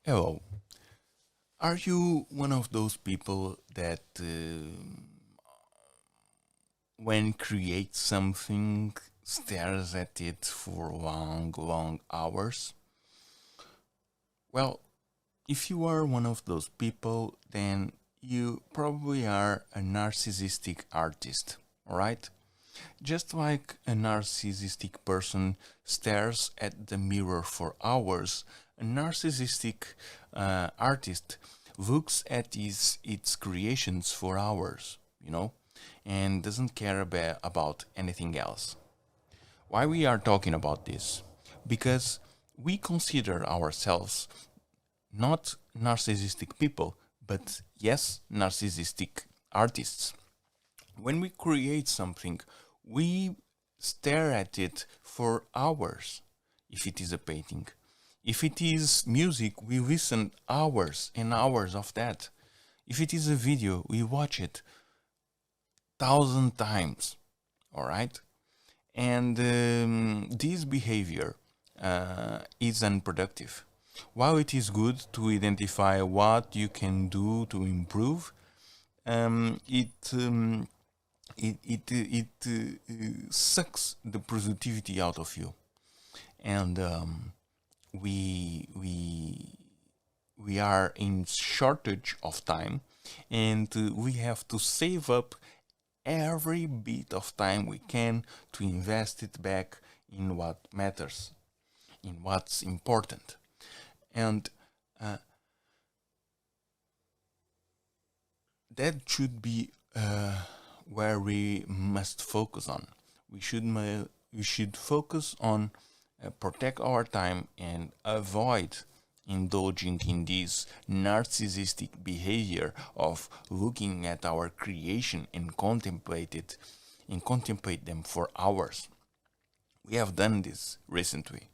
Hello. Are you one of those people that when create something stares at it for long hours? Well, if you are one of those people, then you probably are a narcissistic artist, alright? Just like a narcissistic person stares at the mirror for hours, a narcissistic artist looks at its creations for hours, and doesn't care about anything else. Why we are talking about this? Because we consider ourselves not narcissistic people, but yes, narcissistic artists. When we create something, we stare at it for hours. If it is a painting, if it is music, we listen hours and hours of that. If it is a video, we watch it 1,000 times. All right, and this behavior is unproductive. While it is good to identify what you can do to improve, um, it um, it sucks the productivity out of you, and we are in shortage of time, and we have to save up every bit of time we can to invest it back in what matters, in what's important, and that should be where we must focus on. We should focus on protect our time and avoid indulging in this narcissistic behavior of looking at our creation and contemplate them for hours. We have done this recently.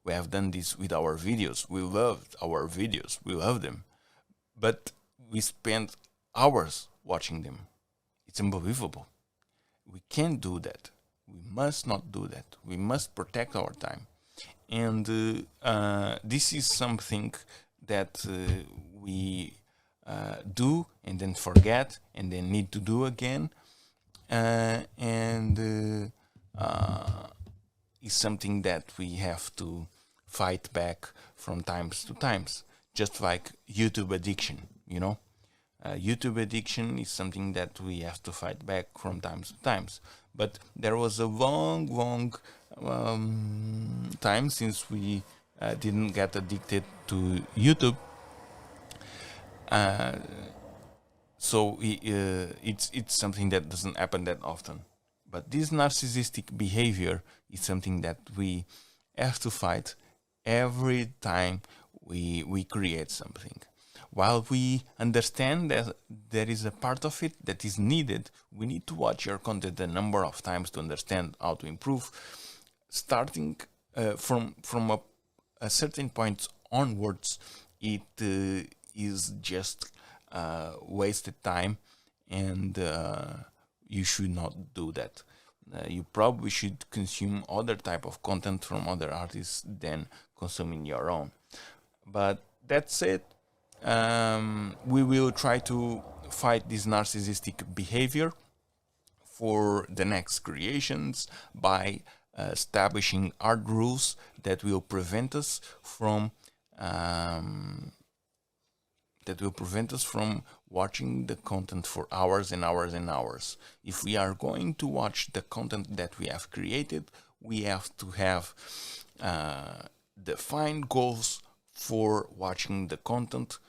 We have done this with our videos. We loved our videos. We love them. But we spent hours watching them. It's unbelievable. We can't do that. We must not do that. We must protect our time. And this is something that we do and then forget and then need to do again. And is something that we have to fight back from times to times, just like YouTube addiction. YouTube addiction is something that we have to fight back from times to times. But there was a long time since we didn't get addicted to YouTube. Uh, so it's something that doesn't happen that often. But this narcissistic behavior is something that we have to fight every time we create something. While we understand that there is a part of it that is needed, we need to watch your content a number of times to understand how to improve. Starting from a certain point onwards, it is just wasted time, and you should not do that. You probably should consume other type of content from other artists than consuming your own. But that's it. We will try to fight this narcissistic behavior for the next creations by establishing hard rules that will prevent us from watching the content for hours and hours and hours. If we are going to watch the content that we have created, we have to have defined goals for watching the content,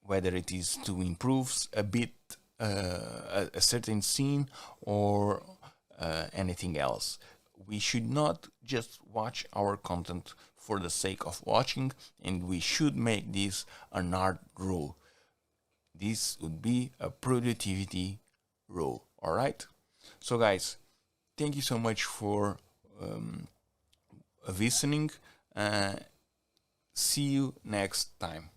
whether it is to improve a bit a certain scene or anything else. We should not just watch our content for the sake of watching, and we should make this an hard rule. This would be a productivity rule. All right. So, guys, thank you so much for listening. See you next time.